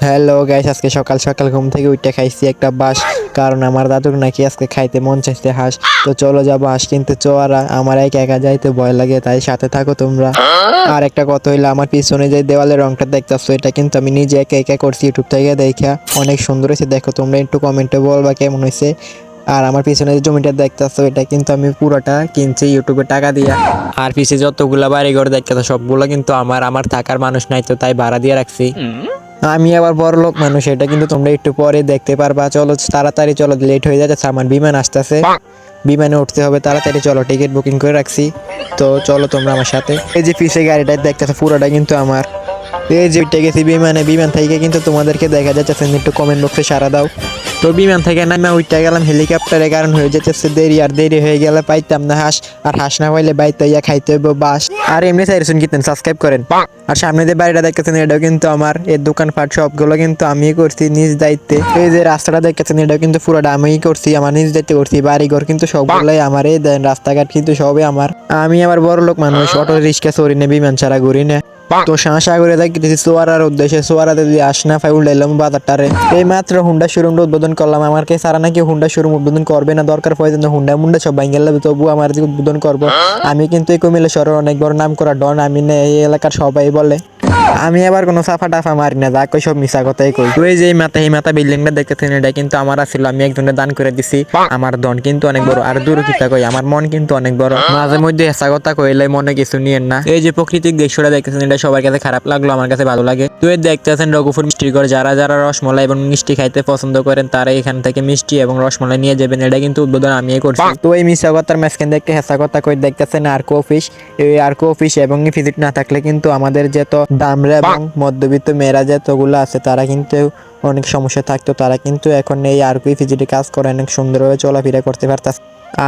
Hello guys, আজকে সকাল সকাল ঘুম থেকে উঠে খাইছি একটা বাঁশ। কারণ আমার দাদুর নাকি আজকে খাইতে মন চাইছে হাঁস। তো চলো যাবো হাঁস কিনতে। চোয়ারা আমার একা একা যাইতে ভয় লাগে, তাই সাথে থাকো তোমরা। আর একটা কথা হইলো, আমার পিছনে যে দেওয়ালের রংটা দেখতেছো, এটা কিন্তু আমি নিজে একা একা করছি, ইউটিউব থেকে দেখা। অনেক সুন্দর হয়েছে, দেখো তোমরা একটু কমেন্টে বলবা কেমন হয়েছে। আর আমার পিছনে যে জমিটা দেখতেছো, এটা কিন্তু আমি পুরোটা কিনছি ইউটিউবে টাকা দিয়া। আর পিছে যতগুলা বাড়িঘর দেখতেছো সবগুলো কিন্তু আমার থাকার মানুষ নাই, তো তাই ভাড়া দিয়ে রাখছি। আমি আবার বড় লোক মানুষ, এটা কিন্তু তোমরা একটু পরে দেখতে পারবা। চলো তাড়াতাড়ি চলো, লেট হয়ে যাচ্ছে, আমার বিমান আসতেছে। বিমানে উঠতে হবে তাড়াতাড়ি, চলো টিকিট বুকিং করে রাখছি। তো চলো তোমরা আমার সাথে। এই যে পিছে গাড়িটা দেখতেছো পুরোটা কিন্তু আমার। এই যে উঠে গেছি বিমানে, বিমান থেকে কিন্তু তোমাদেরকে দেখা যাচ্ছে, একটু কমেন্ট বক্সে সারা দাও। তো বিমান থেকে নামে উঠতে গেলাম হেলিকপ্টারে, কারণ হয়ে যাচ্ছে দেরি, আর দেরি হয়ে গেলে পাইতাম না হাঁস। আর হাঁস না পাইলে বাইতে ইয়া খাইতে হইব বাস। আর এমনি চাইছেন কিতেন সাবস্ক্রাইব করেন। আর সামনে যে বাড়িটা দেখতেছেন, এটাও কিন্তু আমার। এর দোকানপাট সবগুলো কিন্তু আমি করছি নিজ দায়িত্বে। এই যে রাস্তাটা দেখতেছেন, এটাও কিন্তু পুরোটা আমিই করছি, আমার নিজ দায়িত্বে করছি। বাড়িঘর কিন্তু সবগুলোই আমার, এই দেন রাস্তাঘাট কিন্তু সবই আমার। আমি আবার বড় লোক মানুষ, অটো রিক্সা চড়ি না, বিমান ছাড়া ঘুরি না। তো সাগরে দেখতেছি চোয়ারার উদ্দেশ্যে, চোয়ারাতে যদি আস না পাই উল্টাইলাম বাজারটারে। এই মাত্র হুন্ডা শোরুমটা উদ্বোধন করলাম। আমার কে সারা নাকি হুন্ডা শোরুম উদ্বোধন করবে না, দরকার পড়ে হুন্ডা মুন্ডা সব ভাঙে গেলে তবু আমার উদ্বোধন করবো। আমি কিন্তু এই কুমিল্লা শহরের অনেক বড় নাম করা ডন, আমি না এই এলাকার সবাই বলে। আমি আবার কোনো সাফা টাফা মারি না, যা কই সব মিশা কথাই কই। তো এই যে এই মাথা বিল্ডিংটা দেখতেছেন, এটা কিন্তু আমার আছিল, আমি একজনের দান করে দিছি। আমার ধন কিন্তু অনেক বড়, আর দূর কিতা কই, আমার মন কিন্তু অনেক বড়। মাঝে মধ্যে হেসা কথা কইলে মনে কিছু নিয়েন না। এই যে প্রকৃতিক দৃশ্যটা দেখতেছেন, এটা সবার কাছে খারাপ লাগলো, আমার কাছে ভালো লাগে। তো এই দেখতেছেন রঘুপুর মিষ্টির ঘর, যারা যারা রসমলাই এবং মিষ্টি খাইতে পছন্দ করেন, তারা এখান থেকে মিষ্টি এবং রসমলাই নিয়ে যাবেন। এটা কিন্তু উদ্বোধন আমিই করছি। তো এই মিশা কথার মাঝখান দেখতে হেসা কথা কই দেখতেছেন আর্কো অফিস। এই আর্কো অফিস এবং ভিজিট না থাকলে কিন্তু আমাদের যত দামরা এবং মধ্যবিত্ত মেয়েরা যতগুলো আছে, তারা কিন্তু অনেক সমস্যা থাকতো। তারা কিন্তু এখন এই আর্কো ভিজিটে কাজ করে অনেক সুন্দরভাবে চলাফেরা করতে পারতাছে।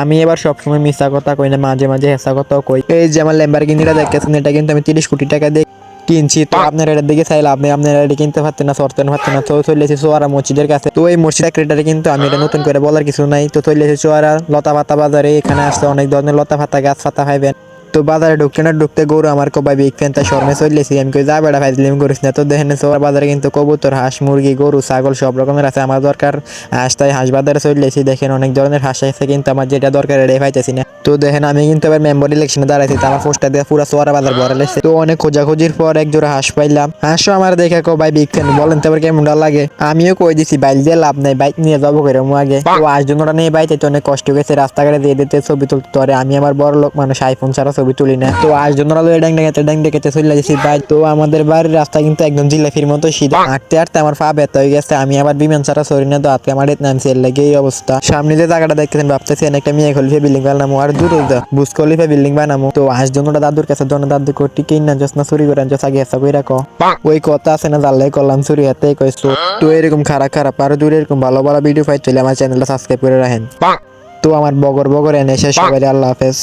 আমি এবার সবসময় মিশা কথা কই না, মাঝে মাঝে হেসা কথাও কই। এই যে আমার ল্যাম্বরগিনিটা দেখতেছেন, এটা কিন্তু আমি 30 কোটি টাকা দিয়ে কিনছি। তো আপনার এটার দিকে চাইলে আপনারা এটা কিনতে পারতেন না, সরতেন পারতেন না। তো চলেছি চোয়ারা মসজিদের কাছে। তো এই মসজিদ ক্রেটারে কিন্তু আমি এটা নতুন করে বলার কিছু নাই। তো চলেছি চোয়ারা লতা পাতা বাজারে, এখানে আসলে অনেক ধরনের লতা পাতা গাছ পাতা পাইবেন। তো বাজারে ঢুকতে গরু আমার কবাই বিগ ফ্যান, তাই শর্মে চলেছি। আমি কই যা বেড়া ফাইজলিম করিস না। তো দেখেন চোয়ার বাজারে কিন্তু কবুতর, হাঁস, মুরগি, গরু, ছাগল সব রকমের আছে। আমার দরকার হাঁস, তাই হাঁস বাজারে চলেছি। দেখেন অনেক ধরনের হাঁস আছে, কিন্তু আমার যেটা দরকার এটাই পাইতেছি না। তো দেখেন আমি কিন্তু এবার মেম্বার ইলেকশনে দাঁড়াইছি, তো আমার পোস্টার দিয়ে পুরো চোয়ারা বাজার ভরে লাগছে। তো অনেক খোঁজাখুঁজির পর এক জোড়া হাঁস পাইলাম। হাঁসও আমার দেখে ভাই বিগ ফ্যান, বলেন তো কেমন লাগে। আমিও কই দিছি বাইল দিয়ে লাভ নাই, বাইক নিয়ে যাবো করে আগে। তো হাঁস জন্য নিয়ে বাইতে তো অনেক কষ্ট গেছে, রাস্তাঘাটে দিয়ে দিতে ছবি তুলতে পারে। আমি আমার বড় লোক মানুষ, আইফোন ছাড়া ছবি তুলি না। তো হাঁস জন্য ডাং ডেকেতে চলে গেছি ভাই। তো আমাদের বাড়ির রাস্তা কিন্তু একদম জিলাপির মতো সিধা, হাঁটতে হাঁটতে আমার পা ব্যথা হয়ে গেছে। আমি আবার বিমান ছাড়া সরি না, তো আজকে আমার নামছে, এর লাগে এই অবস্থা। সামনে যে জায়গাটা দেখতেছেন, ভাবতেছি একটা মেয়ে খলিফা বিল্ডিং বানামো, আর দূর বুজ খলিফা বিল্ডিং বানামো। তো হাঁস জন্য দাদুর কাছে দাদু কোটি কিন না যাস না, চুরি করে আনছস, আগে হেসা কই রাখো। ওই কথা আছে না, জানলাই করলাম চুরি হাতে কইছো। তো এরকম খারাপ আরো দূরে এরকম ভালো ভালো ভিডিও পাই চলে আমার চ্যানেলটা সাবস্ক্রাইব করে রাখেন। তো আমার বগর এনে শেষ, সবাই আল্লাহ হাফেজ।